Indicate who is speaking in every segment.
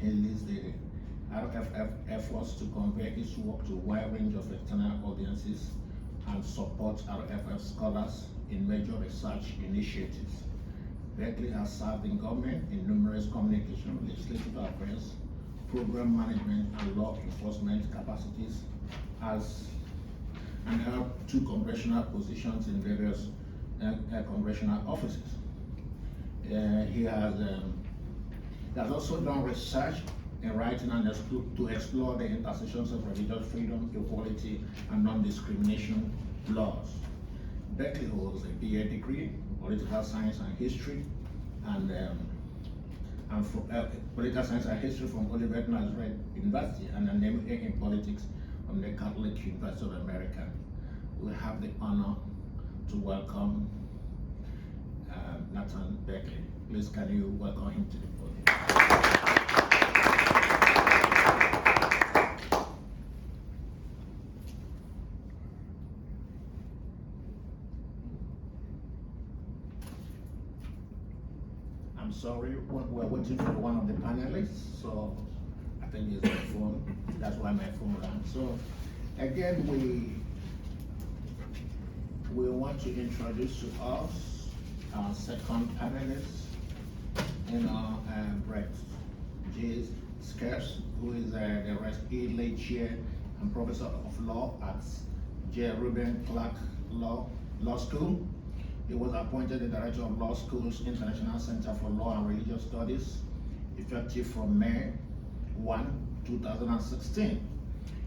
Speaker 1: He leads the RFF efforts to convey its work to a wide range of external audiences and support RFF scholars in major research initiatives. Berkeley has served in government in numerous communication, legislative affairs, program management, and law enforcement capacities and held 2 congressional positions in various congressional offices. He has also done research in writing and to explore the intersections of religious freedom, equality, and non-discrimination laws. Berkeley holds a BA degree in political science and history, and political science and history from Olivet Nazareth University, and an MA in politics from the Catholic University of America. We have the honor to welcome Nathan Berkeley. Please, can you welcome him to the podium? I'm sorry, we're waiting for one of the panelists, so I think it's my phone. That's why my phone rang. So again, we want to introduce to us our second panelist, Brett J. Scarce, who is the Berkeley Chair and Professor of Law at J. Reuben Clark Law School. He was appointed the Director of Law School's International Center for Law and Religious Studies, effective from May 1, 2016.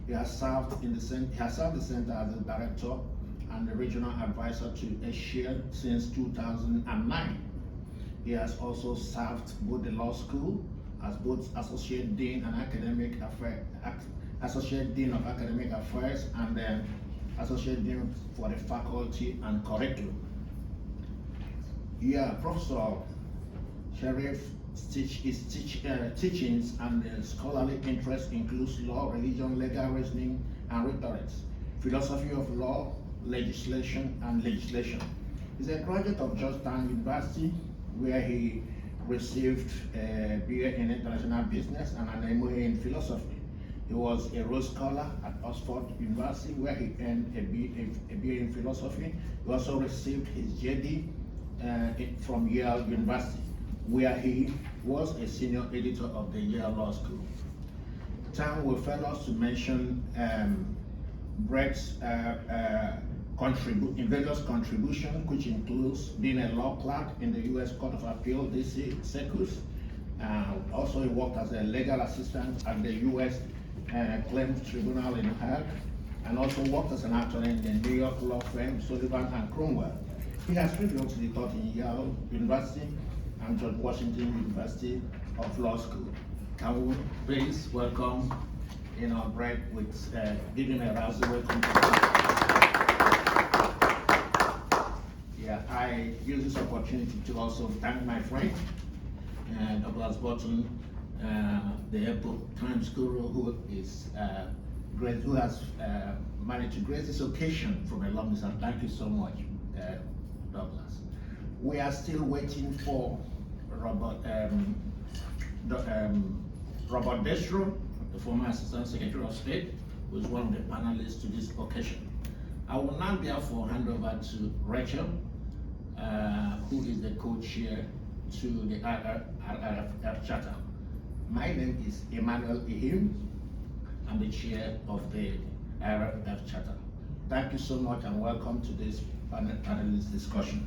Speaker 1: He has served the center as the Director and the Regional Advisor to Asia since 2009. He has also served both the law school as both Associate Dean and Associate Dean of Academic Affairs, and then Associate Dean for the Faculty and Curriculum. Professor Sharif's teachings and scholarly interests includes law, religion, legal reasoning, and rhetoric, philosophy of law, legislation, and legislation. He's a graduate of Georgetown University, where he received a BA in International Business and an MA in Philosophy. He was a Rhodes Scholar at Oxford University, where he earned a BA in Philosophy. He also received his JD from Yale University, where he was a senior editor of the Yale Law School. Time will fail us to mention Brett's various contributions, which includes being a law clerk in the U.S. Court of Appeal, DC Circus. Also, he worked as a legal assistant at the U.S. Claims Tribunal in Hague, and also worked as an attorney in the New York law firm Sullivan and Cromwell. He has previously taught in Yale University and George Washington University of Law School. Can we please welcome Brett with giving a rousing welcome. I use this opportunity to also thank my friend, Douglas Burton, the Epoch Times guru, who has managed to grace this occasion from a long distance. Thank you so much, Douglas. We are still waiting for Robert Destro, the former Assistant Secretary of State, who is one of the panelists to this occasion. I will now therefore hand over to Rachel, who is the co-chair to the IRF Charter. My name is Emmanuel Ihim. I'm the chair of the IRF Charter. Thank you so much and welcome to this panelist discussion.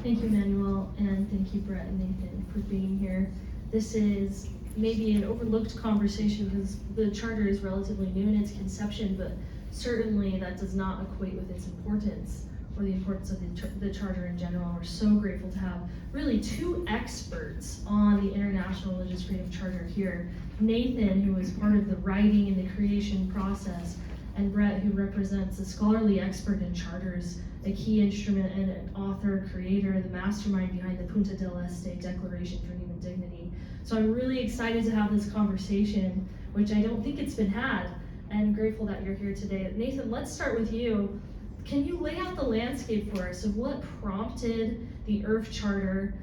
Speaker 2: Thank you, Emmanuel, and thank you, Brett and Nathan, for being here. This is maybe an overlooked conversation because the charter is relatively new in its conception, but certainly that does not equate with its importance or the importance of the charter in general. We're so grateful to have really 2 experts on the International Religious Freedom Charter here. Nathan, who was part of the writing and the creation process, and Brett, who represents a scholarly expert in charters, a key instrument and an author, creator, the mastermind behind the Punta del Este Declaration for Human Dignity. So I'm really excited to have this conversation, which I don't think it's been had, and grateful that you're here today. Nathan, let's start with you. Can you lay out the landscape for us of what prompted the IRF Charter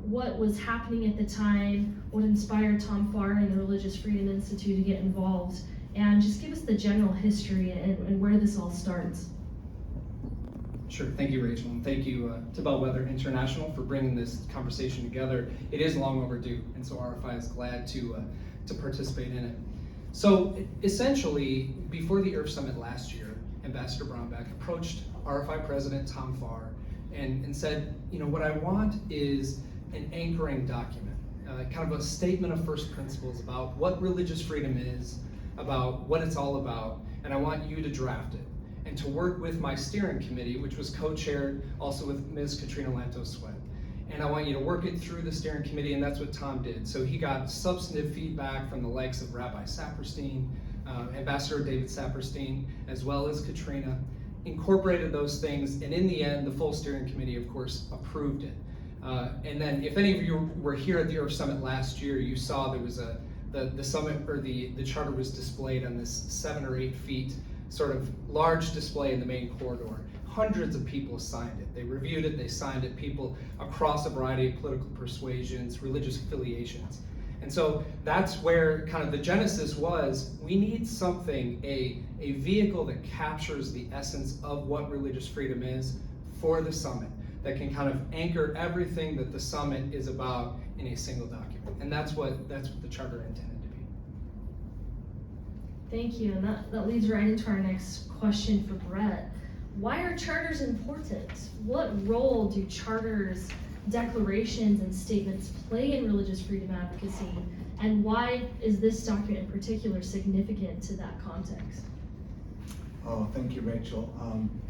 Speaker 2: what was happening at the time, what inspired Tom Farr and the Religious Freedom Institute to get involved, and just give us the general history and where this all starts.
Speaker 3: Sure, thank you, Rachel, and thank you to Bellwether International for bringing this conversation together. It is long overdue, and so RFI is glad to participate in it. So essentially, before the IRF Summit last year, Ambassador Brownback approached RFI President Tom Farr and said, what I want is an anchoring document, kind of a statement of first principles about what religious freedom is, about what it's all about, and I want you to draft it and to work with my steering committee, which was co-chaired also with Ms. Katrina Lantos-Sweat. And I want you to work it through the steering committee, and that's what Tom did. So he got substantive feedback from the likes of Rabbi Saperstein, Ambassador David Saperstein, as well as Katrina, incorporated those things, and in the end, the full steering committee, of course, approved it. And then, if any of you were here at the IRF Summit last year, you saw there was the summit, or the charter was displayed on this 7 or 8 feet sort of large display in the main corridor. Hundreds of people signed it. They reviewed it, they signed it, people across a variety of political persuasions, religious affiliations. And so that's where kind of the genesis was, we need something, a vehicle that captures the essence of what religious freedom is for the summit, that can kind of anchor everything that the summit is about in a single document. And that's what the charter intended to be.
Speaker 2: Thank you, and that leads right into our next question for Brett. Why are charters important? What role do charters, declarations, and statements play in religious freedom advocacy? And why is this document in particular significant to that context?
Speaker 4: Oh, thank you, Rachel,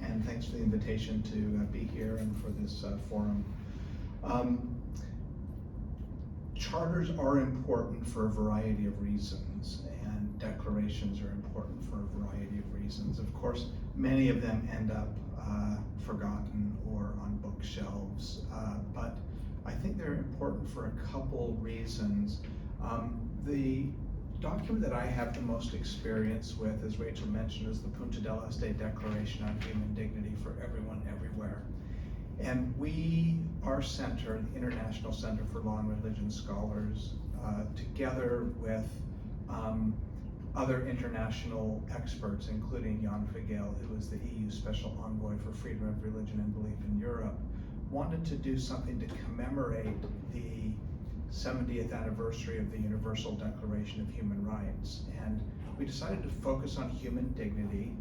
Speaker 4: and thanks for the invitation to be here and for this forum. Charters are important for a variety of reasons, and declarations are important for a variety of reasons. Of course, many of them end up forgotten or on bookshelves, but I think they're important for a couple reasons. The document that I have the most experience with, as Rachel mentioned, is the Punta del Este Declaration on Human Dignity for Everyone, Everywhere. And our center, the International Center for Law and Religion Scholars, together with other international experts, including Jan Figel, who is the EU Special Envoy for Freedom of Religion and Belief in Europe, wanted to do something to commemorate the 70th anniversary of the Universal Declaration of Human Rights. And we decided to focus on human dignity,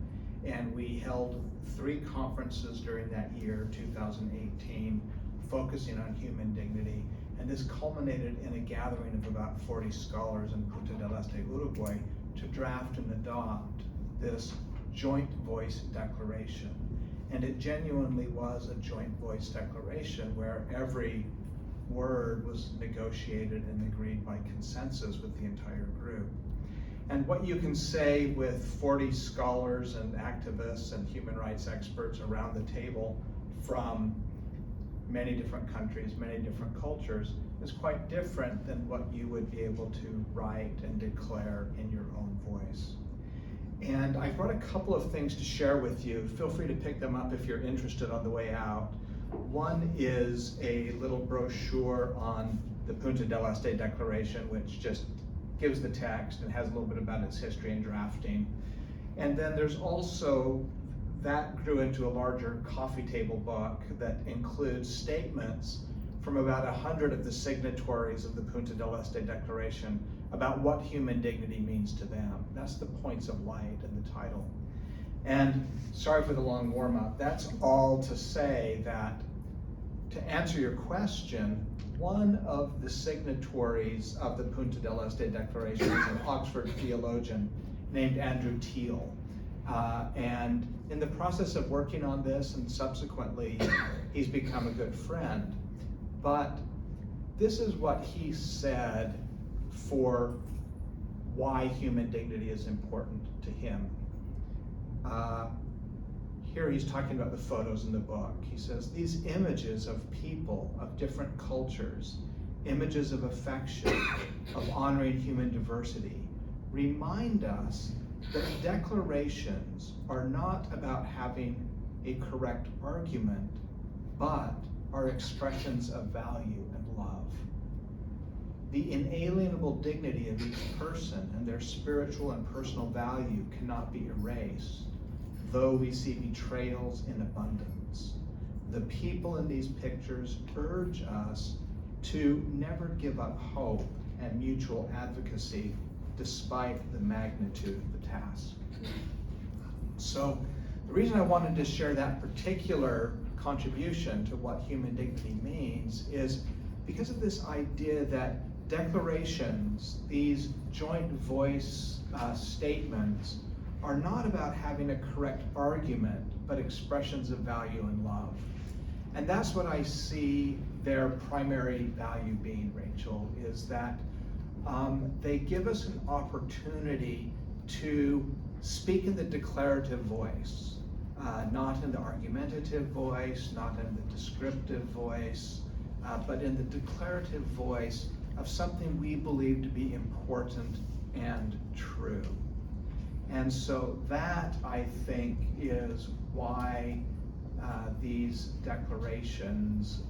Speaker 4: and we held 3 conferences during that year, 2018, focusing on human dignity. And this culminated in a gathering of about 40 scholars in Punta del Este, Uruguay, to draft and adopt this joint voice declaration. And it genuinely was a joint voice declaration where every word was negotiated and agreed by consensus with the entire group. And what you can say with 40 scholars and activists and human rights experts around the table from many different countries, many different cultures, is quite different than what you would be able to write and declare in your own voice. And I brought a couple of things to share with you. Feel free to pick them up if you're interested on the way out. One is a little brochure on the Punta del Este Declaration, which just gives the text and has a little bit about its history and drafting. And then there's also, that grew into a larger coffee table book that includes statements from about 100 of the signatories of the Punta del Este Declaration about what human dignity means to them. That's the points of light in the title. And sorry for the long warm-up. That's all to say that, to answer your question, one of the signatories of the Punta del Este Declaration is an Oxford theologian named Andrew Teal. And in the process of working on this, and subsequently, he's become a good friend. But this is what he said for why human dignity is important to him. Here he's talking about the photos in the book. He says, these images of people of different cultures, images of affection, of honoring human diversity, remind us that declarations are not about having a correct argument, but are expressions of value and The inalienable dignity of each person and their spiritual and personal value cannot be erased, though we see betrayals in abundance. The people in these pictures urge us to never give up hope and mutual advocacy despite the magnitude of the task. So the reason I wanted to share that particular contribution to what human dignity means is because of this idea that declarations, these joint voice statements, are not about having a correct argument, but expressions of value and love. And that's what I see their primary value being, Rachel, is that they give us an opportunity to speak in the declarative voice, not in the argumentative voice, not in the descriptive voice, but in the declarative voice of something we believe to be important and true. And so that, I think, is why these declarations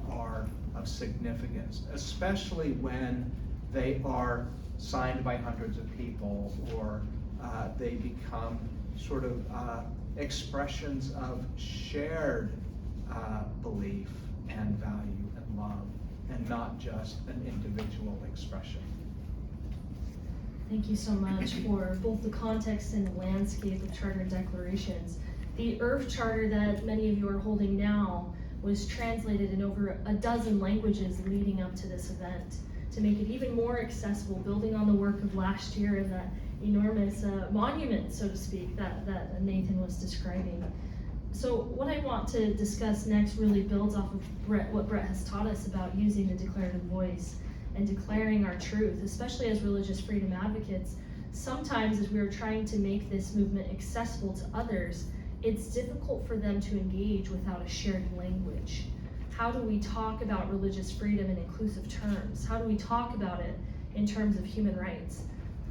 Speaker 4: are of significance, especially when they are signed by hundreds of people, or they become sort of expressions of shared belief and value and love, and not just an individual expression.
Speaker 2: Thank you so much for both the context and the landscape of charter declarations. The IRF Charter that many of you are holding now was translated in over a dozen languages leading up to this event to make it even more accessible, building on the work of last year and that enormous monument, so to speak, that Nathan was describing. So what I want to discuss next really builds off of what Brett has taught us about using the declarative voice and declaring our truth, especially as religious freedom advocates. Sometimes as we're trying to make this movement accessible to others, it's difficult for them to engage without a shared language. How do we talk about religious freedom in inclusive terms? How do we talk about it in terms of human rights?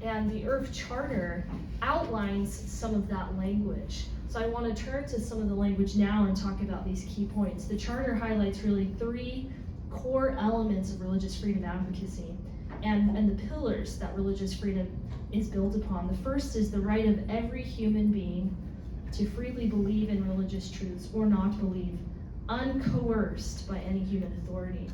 Speaker 2: And the IRF Charter outlines some of that language. So I want to turn to some of the language now and talk about these key points. The Charter highlights really three core elements of religious freedom advocacy and the pillars that religious freedom is built upon. The first is the right of every human being to freely believe in religious truths or not believe, uncoerced by any human authority.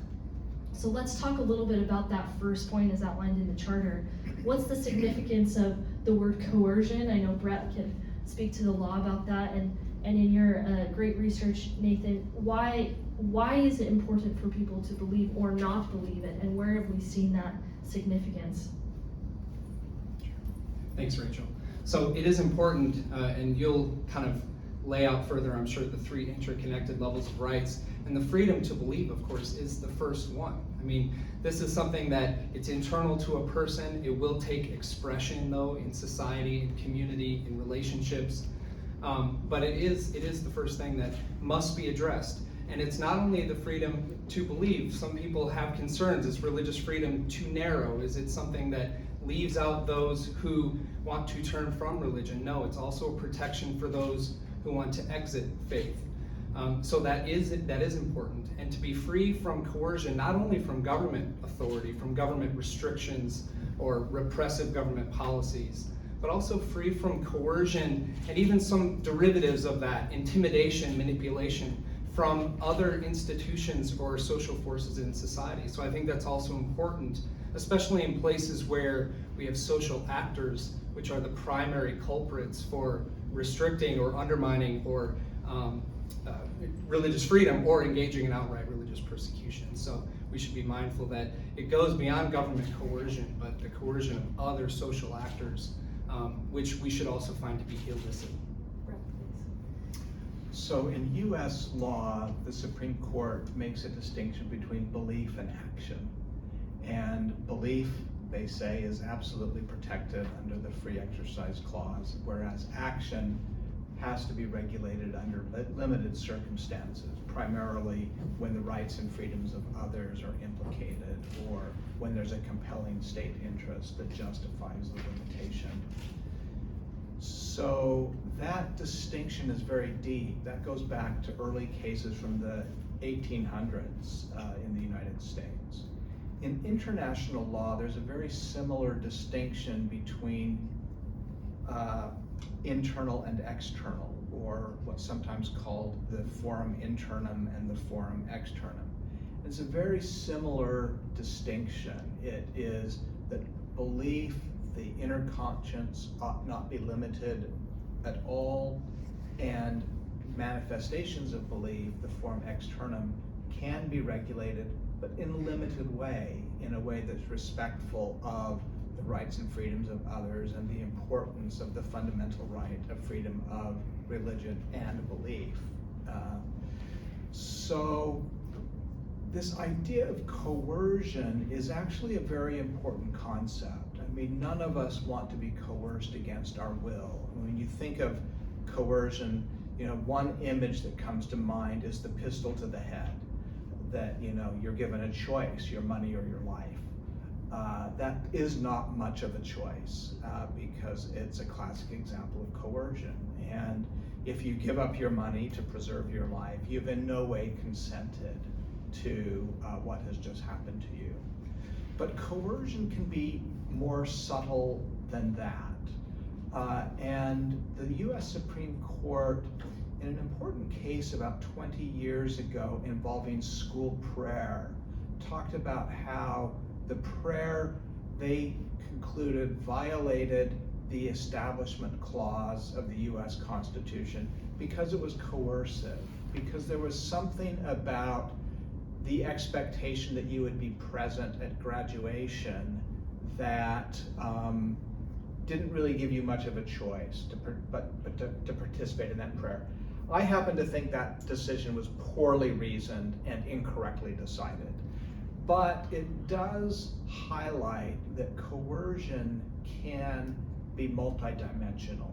Speaker 2: So let's talk a little bit about that first point as outlined in the Charter. What's the significance of the word coercion? I know Brett can speak to the law about that, and in your great research, Nathan, why is it important for people to believe or not believe it, and where have we seen that significance?
Speaker 3: Thanks, Rachel. So it is important, and you'll kind of lay out further, I'm sure, the three interconnected levels of rights. And the freedom to believe, of course, is the first one. I mean, this is something that it's internal to a person. It will take expression, though, in society, in community, in relationships. But it is the first thing that must be addressed. And it's not only the freedom to believe. Some people have concerns. Is religious freedom too narrow? Is it something that leaves out those who want to turn from religion? No, it's also a protection for those who want to exit faith. So that is important. And to be free from coercion, not only from government authority, from government restrictions or repressive government policies, but also free from coercion and even some derivatives of that, intimidation, manipulation, from other institutions or social forces in society. So I think that's also important, especially in places where we have social actors, which are the primary culprits for restricting or undermining or religious freedom or engaging in outright religious persecution. So we should be mindful that it goes beyond government coercion, but the coercion of other social actors, which we should also find to be illicit.
Speaker 4: So in US law, the Supreme Court makes a distinction between belief and action. And belief, they say, is absolutely protected under the Free Exercise Clause, whereas action has to be regulated under limited circumstances, primarily when the rights and freedoms of others are implicated or when there's a compelling state interest that justifies the limitation. So that distinction is very deep. That goes back to early cases from the 1800s in the United States. In international law, there's a very similar distinction between internal and external, or what's sometimes called the forum internum and the forum externum. It's a very similar distinction. It is that belief, the inner conscience, ought not be limited at all, and manifestations of belief, the forum externum, can be regulated, but in a limited way, in a way that's respectful of the rights and freedoms of others and the importance of the fundamental right of freedom of religion and belief. So this idea of coercion is actually a very important concept. I mean, none of us want to be coerced against our will. When you think of coercion, one image that comes to mind is the pistol to the head, that you're given a choice, your money or your life. That is not much of a choice because it's a classic example of coercion. And if you give up your money to preserve your life, you've in no way consented to what has just happened to you. But coercion can be more subtle than that. And the US Supreme Court, in an important case about 20 years ago involving school prayer, talked about how the prayer, they concluded, violated the Establishment Clause of the US Constitution because it was coercive, because there was something about the expectation that you would be present at graduation that didn't really give you much of a choice to participate in that prayer. I happen to think that decision was poorly reasoned and incorrectly decided. But it does highlight that coercion can be multidimensional.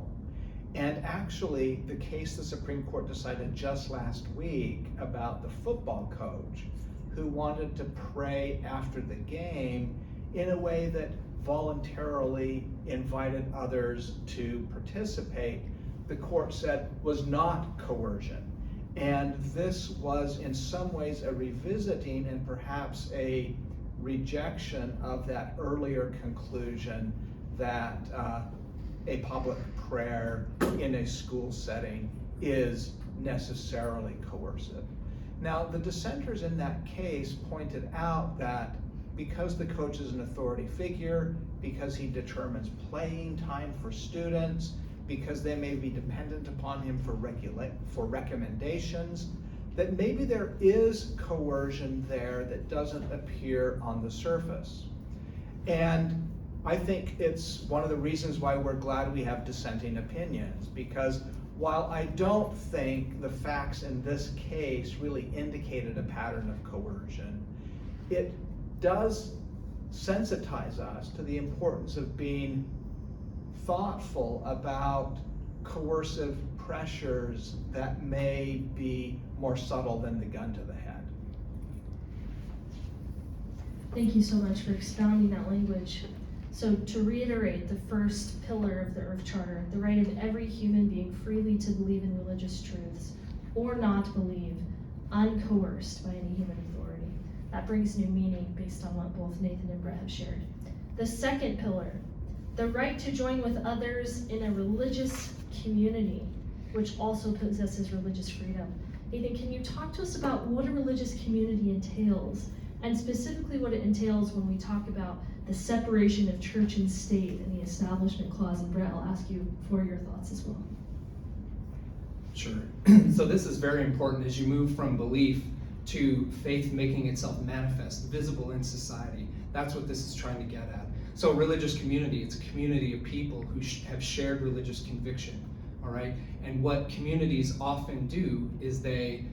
Speaker 4: And actually, the case the Supreme Court decided just last week about the football coach who wanted to pray after the game in a way that voluntarily invited others to participate, the court said was not coercion. And this was in some ways a revisiting and perhaps a rejection of that earlier conclusion that a public prayer in a school setting is necessarily coercive. Now, the dissenters in that case pointed out that because the coach is an authority figure, because he determines playing time for students, because they may be dependent upon him for recommendations, that maybe there is coercion there that doesn't appear on the surface. And I think it's one of the reasons why we're glad we have dissenting opinions, because while I don't think the facts in this case really indicated a pattern of coercion, it does sensitize us to the importance of being thoughtful about coercive pressures that may be more subtle than the gun to the head.
Speaker 2: Thank you so much for expounding that language. So to reiterate the first pillar of the IRF Charter, the right of every human being freely to believe in religious truths or not believe, uncoerced by any human authority. That brings new meaning based on what both Nathan and Brett have shared. The second pillar, the right to join with others in a religious community, which also possesses religious freedom. Nathan, can you talk to us about what a religious community entails, and specifically what it entails when we talk about the separation of church and state and the Establishment Clause? And Brett, I'll ask you for your thoughts as well.
Speaker 3: Sure. So this is very important as you move from belief to faith making itself manifest, visible in society. That's what this is trying to get at. So a religious community, it's a community of people who have shared religious conviction, all right? And what communities often do is they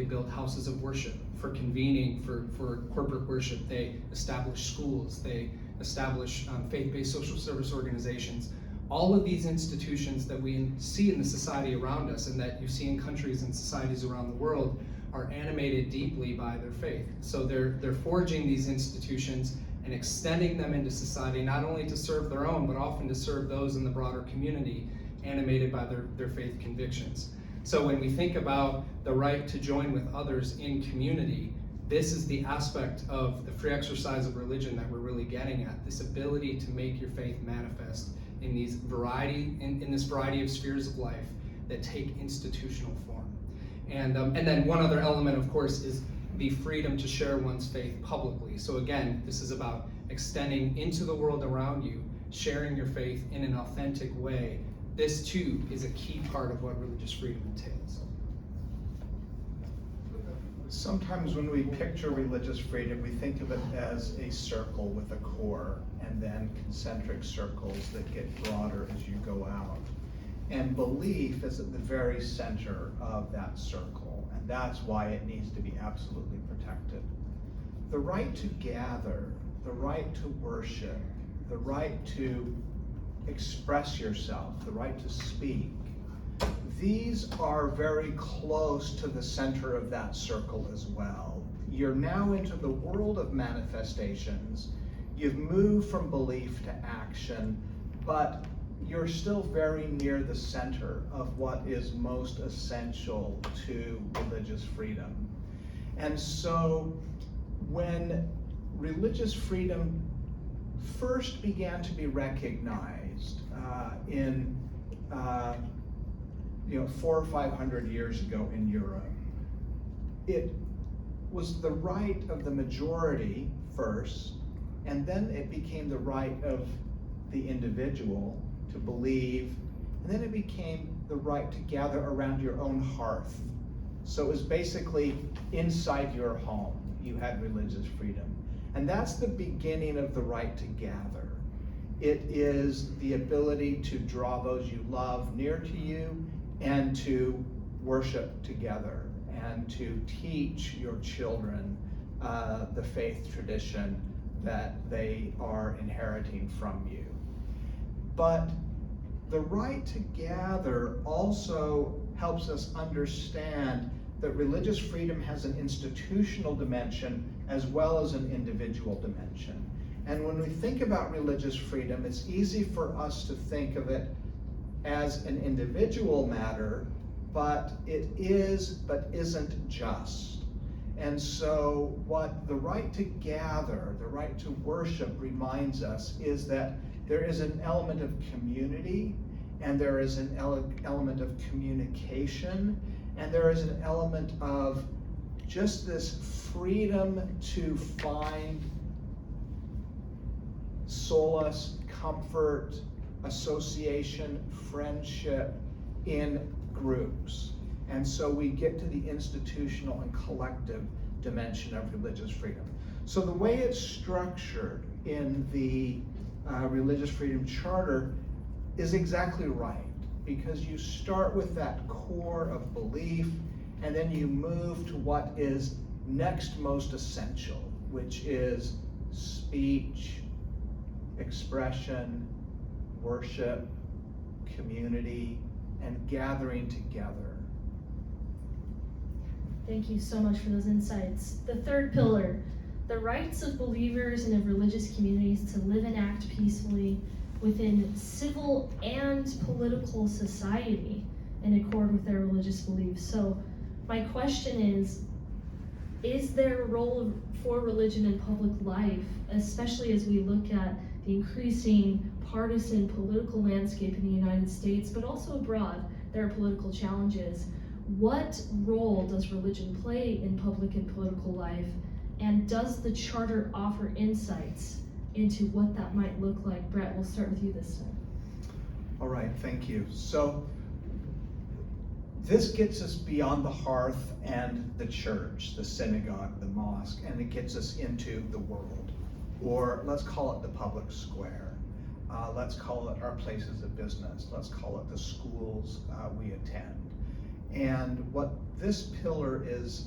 Speaker 3: build houses of worship for convening, for corporate worship. They establish schools, they establish faith-based social service organizations. All of these institutions that we see in the society around us and that you see in countries and societies around the world are animated deeply by their faith. So they're forging these institutions and extending them into society, not only to serve their own, but often to serve those in the broader community animated by their faith convictions. So when we think about the right to join with others in community, This is the aspect of the free exercise of religion that we're really getting at, this ability to make your faith manifest in this variety of spheres of life that take institutional form. And then one other element, of course, is the freedom to share one's faith publicly. So again, this is about extending into the world around you, sharing your faith in an authentic way. This too is a key part of what religious freedom entails.
Speaker 4: Sometimes when we picture religious freedom, we think of it as a circle with a core and then concentric circles that get broader as you go out. And belief is at the very center of that circle, and that's why it needs to be absolutely protected. The right to gather, the right to worship, the right to express yourself, the right to speak, these are very close to the center of that circle as well. You're now into the world of manifestations. You've moved from belief to action, but you're still very near the center of what is most essential to religious freedom. And so when religious freedom first began to be recognized in 400 or 500 years ago in Europe, it was the right of the majority first, and then it became the right of the individual to believe, and then it became the right to gather around your own hearth. So it was basically inside your home, you had religious freedom. And that's the beginning of the right to gather. It is the ability to draw those you love near to you and to worship together and to teach your children the faith tradition that they are inheriting from you. But the right to gather also helps us understand that religious freedom has an institutional dimension as well as an individual dimension. And when we think about religious freedom, it's easy for us to think of it as an individual matter, but it is, but isn't just. And so what the right to gather, the right to worship reminds us is that there is an element of community, and there is an element of communication, and there is an element of just this freedom to find solace, comfort, association, friendship in groups. And so we get to the institutional and collective dimension of religious freedom. So the way it's structured in the Religious Freedom Charter is exactly right, because you start with that core of belief, and then you move to what is next most essential, which is speech, expression, worship, community, and gathering together.
Speaker 2: Thank you so much for those insights. The third pillar, the rights of believers and of religious communities to live and act peacefully within civil and political society in accord with their religious beliefs. So my question is there a role for religion in public life, especially as we look at the increasing partisan political landscape in the United States, but also abroad? There are political challenges. What role does religion play in public and political life? And does the Charter offer insights into what that might look like? Brett, we'll start with you this time.
Speaker 4: All right, thank you. So this gets us beyond the hearth and the church, the synagogue, the mosque, and it gets us into the world, or let's call it the public square. Let's call it our places of business. Let's call it the schools we attend. And what this pillar is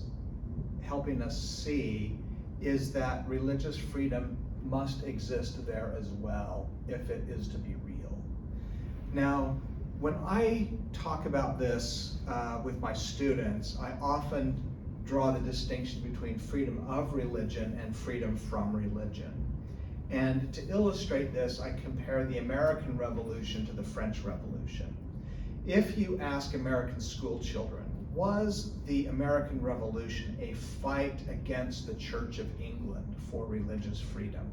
Speaker 4: helping us see is that religious freedom must exist there as well if it is to be real. Now, when I talk about this with my students, I often draw the distinction between freedom of religion and freedom from religion. And to illustrate this, I compare the American Revolution to the French Revolution. If you ask American school children, was the American Revolution a fight against the Church of England for religious freedom?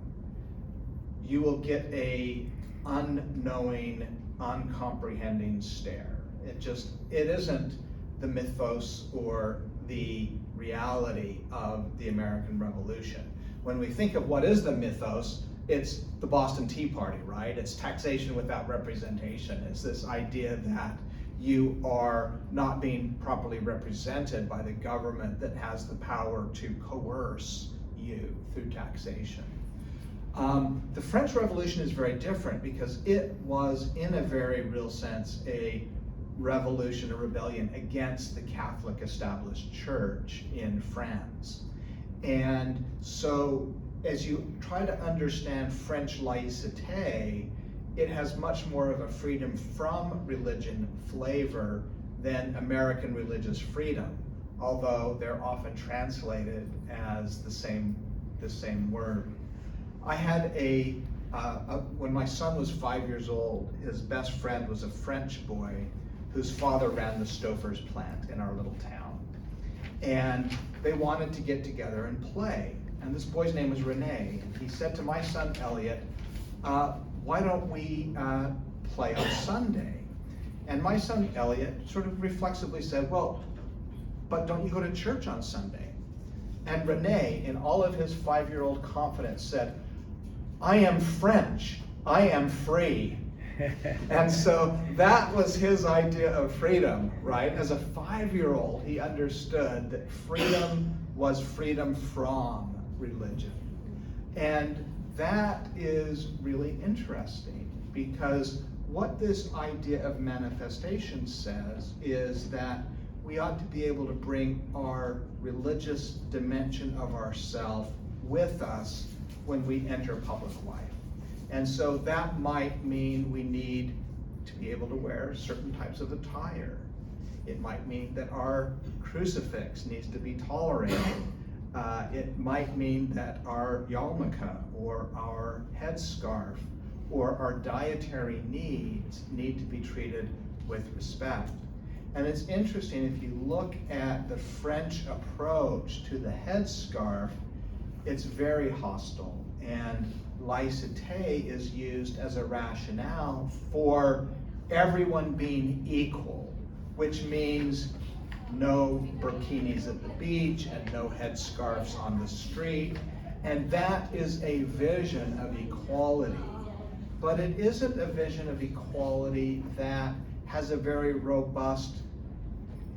Speaker 4: You will get a unknowing, uncomprehending stare. It isn't the mythos or the reality of the American Revolution. When we think of what is the mythos, it's the Boston Tea Party, right? It's taxation without representation. It's this idea that you are not being properly represented by the government that has the power to coerce you through taxation. The French Revolution is very different because it was, in a very real sense, a revolution, a rebellion against the Catholic established church in France. And so as you try to understand French laïcité, it has much more of a freedom from religion flavor than American religious freedom, although they're often translated as the same word. I had when my son was 5 years old, his best friend was a French boy whose father ran the Stouffer's plant in our little town. And they wanted to get together and play. And this boy's name was Rene. And he said to my son Elliot, why don't we play on Sunday? And my son Elliot sort of reflexively said, well, but don't you go to church on Sunday? And Rene, in all of his 5-year-old confidence, said, I am French, I am free. And so that was his idea of freedom, right? As a 5-year-old, he understood that freedom was freedom from religion. And that is really interesting, because what this idea of manifestation says is that we ought to be able to bring our religious dimension of ourself with us when we enter public life. And so that might mean we need to be able to wear certain types of attire. It might mean that our crucifix needs to be tolerated. It might mean that our yarmulke or our headscarf or our dietary needs need to be treated with respect. And it's interesting, if you look at the French approach to the headscarf, it's very hostile. And laïcité is used as a rationale for everyone being equal, which means no burkinis at the beach and no headscarves on the street. And that is a vision of equality. But it isn't a vision of equality that has a very robust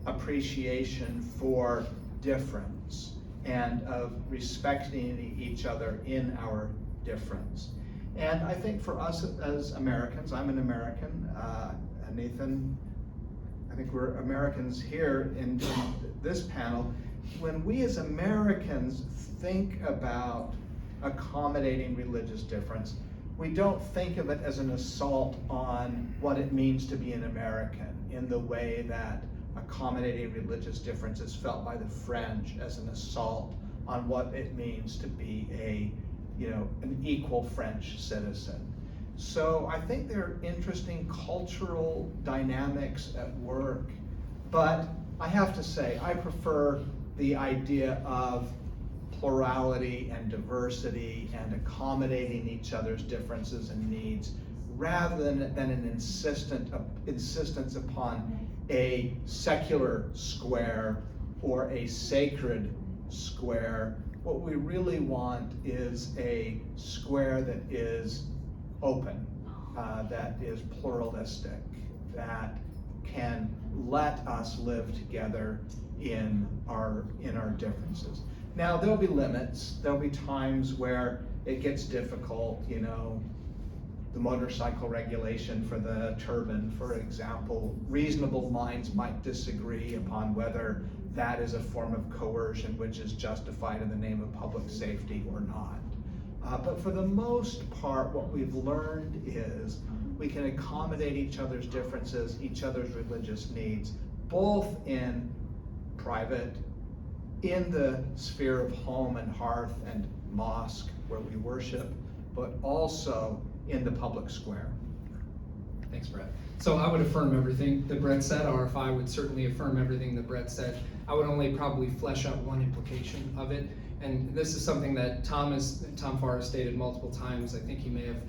Speaker 4: appreciation for difference and of respecting each other in our difference. And I think for us as Americans, I'm an American, Nathan, I think we're Americans here in this panel. When we as Americans think about accommodating religious difference, we don't think of it as an assault on what it means to be an American in the way that accommodating religious difference is felt by the French as an assault on what it means to be an equal French citizen. So I think there are interesting cultural dynamics at work, but I have to say, I prefer the idea of plurality and diversity and accommodating each other's differences and needs, rather than an insistence upon a secular square or a sacred square. What we really want is a square that is open, that is pluralistic, that can let us live together in our differences. Now, there'll be limits. There'll be times where it gets difficult, the motorcycle regulation for the turban, for example. Reasonable minds might disagree upon whether that is a form of coercion which is justified in the name of public safety or not. But for the most part, what we've learned is we can accommodate each other's differences, each other's religious needs, both in private, in the sphere of home and hearth and mosque where we worship, but also in the public square.
Speaker 3: Thanks, Brett. So I would affirm everything that Brett said. RFI would certainly affirm everything that Brett said. I would only probably flesh out one implication of it, and this is something that Tom Farr has stated multiple times. I think he may have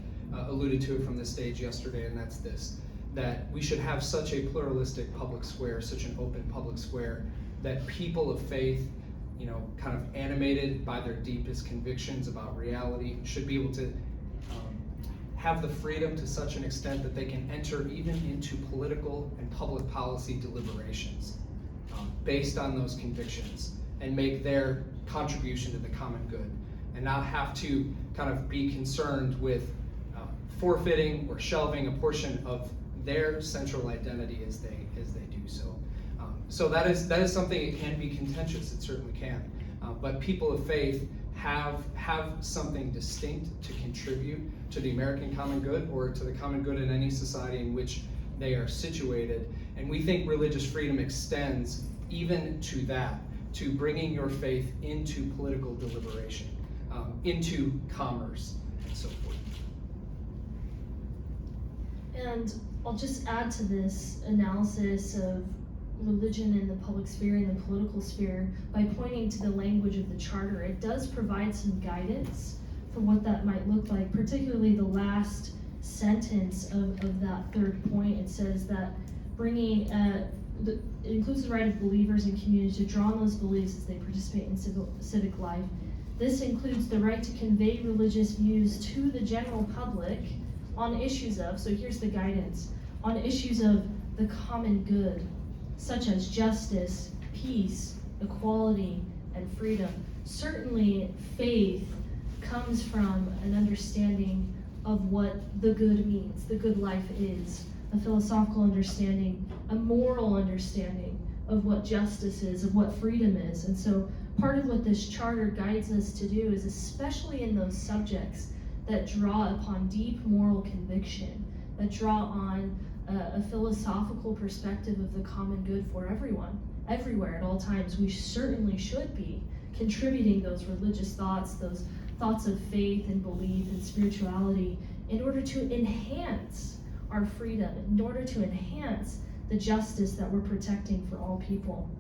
Speaker 3: alluded to it from the stage yesterday, and that's this: that we should have such a pluralistic public square, such an open public square, that people of faith, kind of animated by their deepest convictions about reality, should be able to have the freedom to such an extent that they can enter even into political and public policy deliberations based on those convictions and make their contribution to the common good, and not have to kind of be concerned with forfeiting or shelving a portion of their central identity as they do so. So that is something that can be contentious. It certainly can. But people of faith have something distinct to contribute to the American common good, or to the common good in any society in which they are situated. And we think religious freedom extends even to that, to bringing your faith into political deliberation, into commerce, and so forth.
Speaker 2: And I'll just add to this analysis of religion in the public sphere and the political sphere by pointing to the language of the Charter. It does provide some guidance for what that might look like, particularly the last sentence of that third point. It says that bringing, it includes the right of believers and community to draw on those beliefs as they participate in civic life. This includes the right to convey religious views to the general public on issues of, so here's the guidance, on issues of the common good, such as justice, peace, equality, and freedom. Certainly, faith comes from an understanding of what the good means, the good life is, a philosophical understanding, a moral understanding of what justice is, of what freedom is. And so part of what this charter guides us to do is, especially in those subjects that draw upon deep moral conviction, that draw on a philosophical perspective of the common good for everyone, everywhere, at all times, we certainly should be contributing those religious thoughts, those thoughts of faith and belief and spirituality, in order to enhance our freedom, in order to enhance the justice that we're protecting for all people.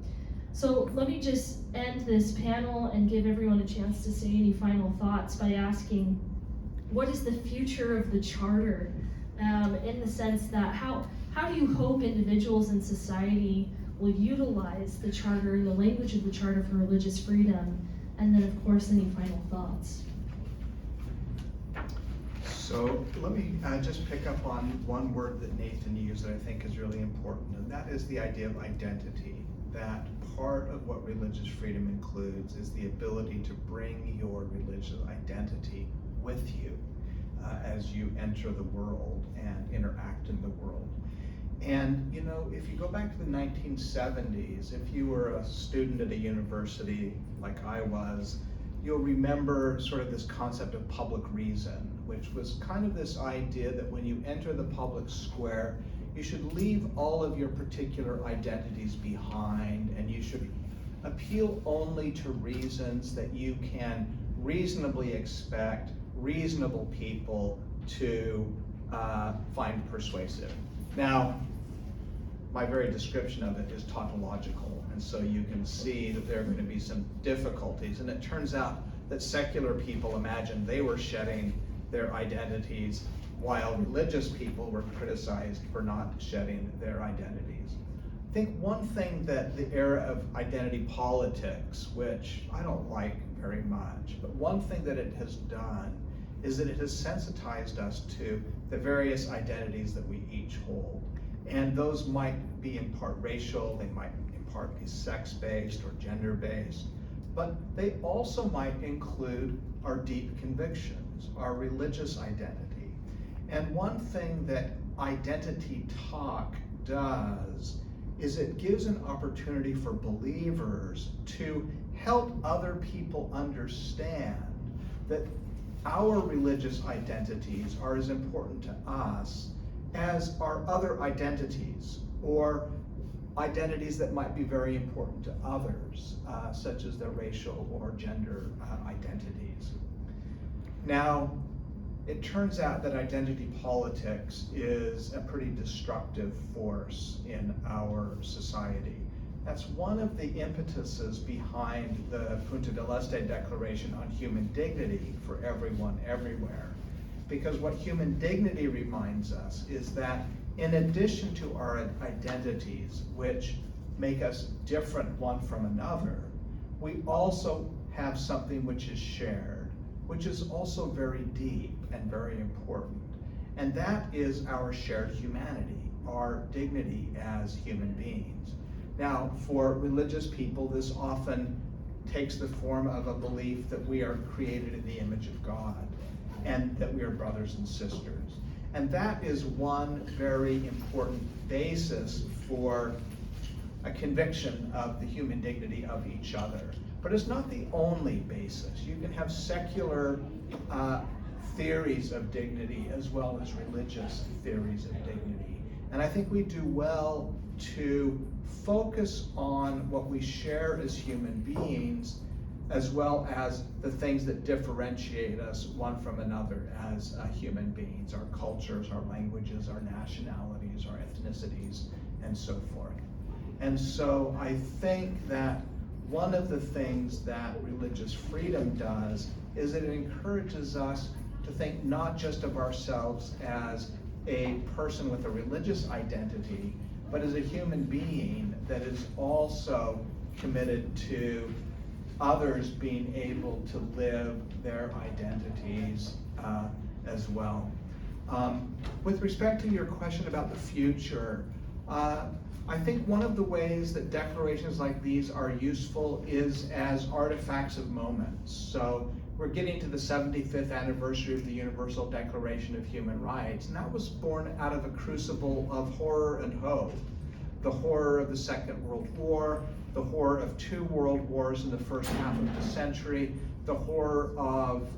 Speaker 2: So let me just end this panel and give everyone a chance to say any final thoughts by asking, what is the future of the Charter? In the sense that how do you hope individuals in society will utilize the Charter and the language of the Charter for religious freedom? And then, of course, any final thoughts?
Speaker 4: So let me just pick up on one word that Nathan used that I think is really important, and that is the idea of identity. That part of what religious freedom includes is the ability to bring your religious identity with you as you enter the world and interact in the world. And if you go back to the 1970s, if you were a student at a university like I was, you'll remember sort of this concept of public reason, which was kind of this idea that when you enter the public square, you should leave all of your particular identities behind, and you should appeal only to reasons that you can reasonably expect reasonable people to find persuasive. Now, my very description of it is tautological, and so you can see that there are going to be some difficulties, and it turns out that secular people imagined they were shedding their identities, while religious people were criticized for not shedding their identities. I think one thing that the era of identity politics, which I don't like very much, but one thing that it has done is that it has sensitized us to the various identities that we each hold. And those might be in part racial, they might in part be sex-based or gender-based, but they also might include our deep convictions, our religious identity. And one thing that identity talk does is it gives an opportunity for believers to help other people understand that our religious identities are as important to us as our other identities, or identities that might be very important to others, such as their racial or gender identities. Now, it turns out that identity politics is a pretty destructive force in our society. That's one of the impetuses behind the Punta del Este Declaration on Human Dignity for Everyone, Everywhere. Because what human dignity reminds us is that in addition to our identities, which make us different one from another, we also have something which is shared, which is also very deep and very important. And that is our shared humanity, our dignity as human beings. Now, for religious people, this often takes the form of a belief that we are created in the image of God and that we are brothers and sisters. And that is one very important basis for a conviction of the human dignity of each other. But it's not the only basis. You can have secular theories of dignity as well as religious theories of dignity. And I think we do well to focus on what we share as human beings, as well as the things that differentiate us one from another as human beings, our cultures, our languages, our nationalities, our ethnicities, and so forth. And so I think that one of the things that religious freedom does is it encourages us to think not just of ourselves as a person with a religious identity, but as a human being that is also committed to others being able to live their identities as well. With respect to your question about the future, I think one of the ways that declarations like these are useful is as artifacts of moments. So we're getting to the 75th anniversary of the Universal Declaration of Human Rights, and that was born out of a crucible of horror and hope. The horror of the Second World War, the horror of 2 world wars in the first half of the century, the horror of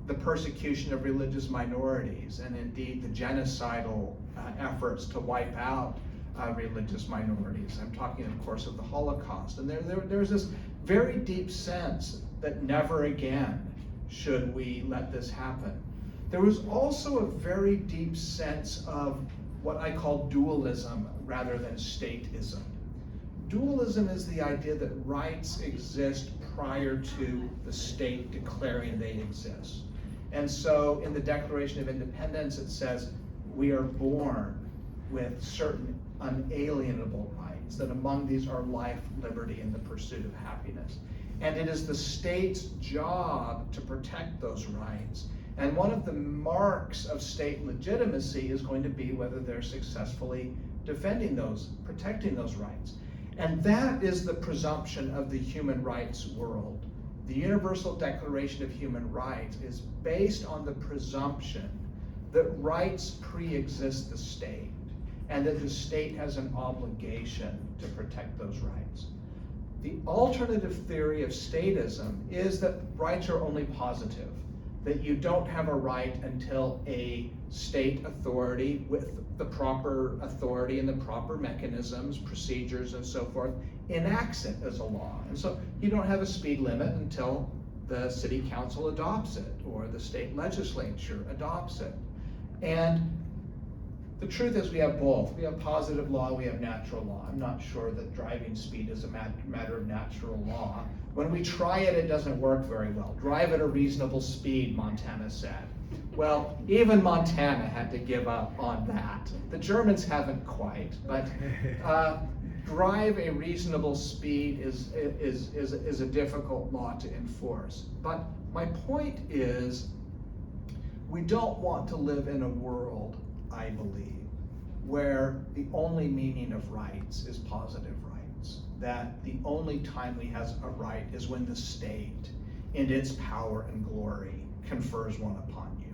Speaker 4: the persecution of religious minorities, and indeed the genocidal efforts to wipe out religious minorities. I'm talking, of course, of the Holocaust. And there's this very deep sense that never again should we let this happen. There was also a very deep sense of what I call dualism rather than statism. Dualism is the idea that rights exist prior to the state declaring they exist. And so in the Declaration of Independence, it says we are born with certain unalienable rights, that among these are life, liberty, and the pursuit of happiness. And it is the state's job to protect those rights. And one of the marks of state legitimacy is going to be whether they're successfully defending those, protecting those rights. And that is the presumption of the human rights world. The Universal Declaration of Human Rights is based on the presumption that rights pre-exist the state, and that the state has an obligation to protect those rights. The alternative theory of statism is that rights are only positive, that you don't have a right until a state authority with the proper authority and the proper mechanisms, procedures, and so forth enacts it as a law. And so you don't have a speed limit until the city council adopts it or the state legislature adopts it. And the truth is we have both. We have positive law, we have natural law. I'm not sure that driving speed is a matter of natural law. When we try it, it doesn't work very well. Drive at a reasonable speed, Montana said. Well, even Montana had to give up on that. The Germans haven't quite, but drive a reasonable speed is a difficult law to enforce. But my point is, we don't want to live in a world, I believe, where the only meaning of rights is positive rights. That the only time we have a right is when the state, in its power and glory, confers one upon you.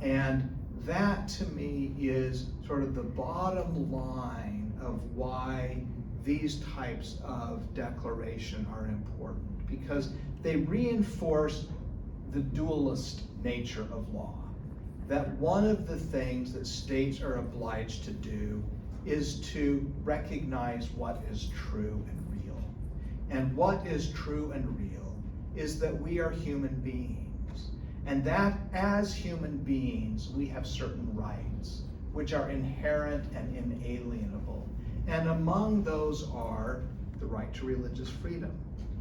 Speaker 4: And that, to me, is sort of the bottom line of why these types of declaration are important, because they reinforce the dualist nature of law. That one of the things that states are obliged to do is to recognize what is true and real. And what is true and real is that we are human beings, and that as human beings, we have certain rights, which are inherent and inalienable. And among those are the right to religious freedom,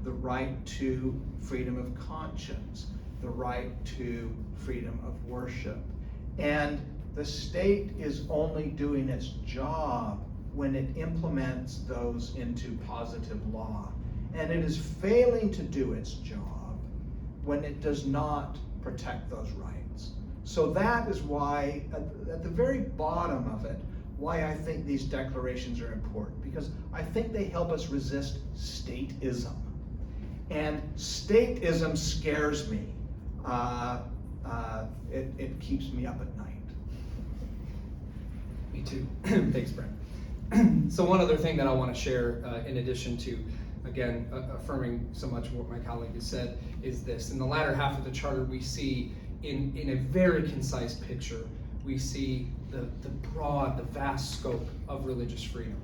Speaker 4: the right to freedom of conscience, the right to freedom of worship. And the state is only doing its job when it implements those into positive law. And it is failing to do its job when it does not protect those rights. So that is why, at the very bottom of it, why I think these declarations are important, because I think they help us resist stateism. And stateism scares me. It keeps me up at night.
Speaker 3: Me too. Thanks, Brent. So one other thing that I want to share, in addition to, again, affirming so much of what my colleague has said, is this. In the latter half of the charter, we see, in a very concise picture, we see the broad, the vast scope of religious freedom.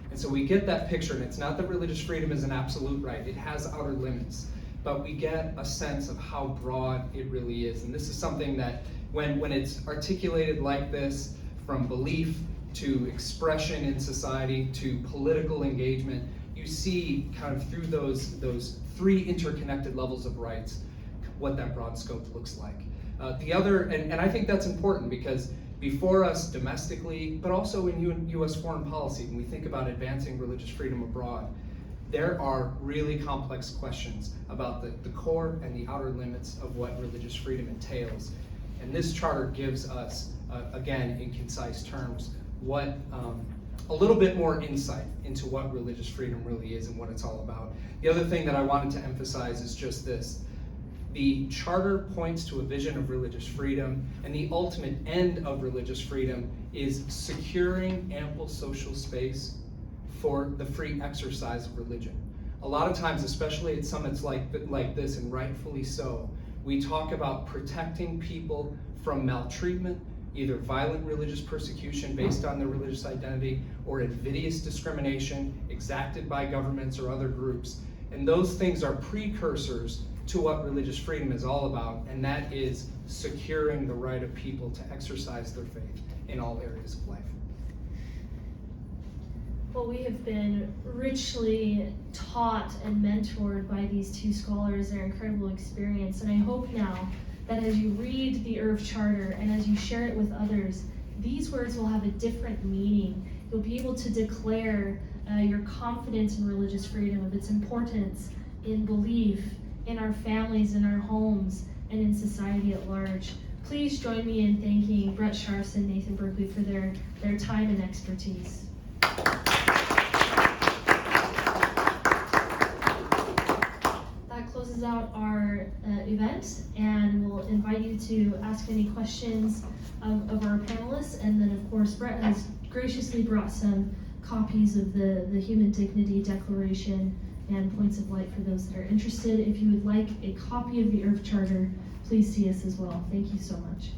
Speaker 3: And so we get that picture, and it's not that religious freedom is an absolute right. It has outer limits. But we get a sense of how broad it really is. And this is something that, when it's articulated like this, from belief to expression in society to political engagement, you see kind of through those three interconnected levels of rights what that broad scope looks like. The other, and I think that's important, because before us domestically, but also in U.S. foreign policy, when we think about advancing religious freedom abroad, there are really complex questions about the core and the outer limits of what religious freedom entails. And this charter gives us, again, in concise terms, what a little bit more insight into what religious freedom really is and what it's all about. The other thing that I wanted to emphasize is just this. The charter points to a vision of religious freedom, and the ultimate end of religious freedom is securing ample social space for the free exercise of religion. A lot of times, especially at summits like this, and rightfully so, we talk about protecting people from maltreatment, either violent religious persecution based on their religious identity, or invidious discrimination exacted by governments or other groups. And those things are precursors to what religious freedom is all about, and that is securing the right of people to exercise their faith in all areas of life.
Speaker 2: Well, we have been richly taught and mentored by these two scholars, their incredible experience, and I hope now that as you read the IRF Charter and as you share it with others, these words will have a different meaning. You'll be able to declare your confidence in religious freedom, of its importance in belief, in our families, in our homes, and in society at large. Please join me in thanking Brett Scharfs and Nathan Berkeley for their time and expertise. That closes out our event, and we'll invite you to ask any questions of our panelists. And then, of course, Brett has graciously brought some copies of the Human Dignity Declaration and Points of Light for those that are interested. If you would like a copy of the IRF Charter, please see us as well. Thank you so much.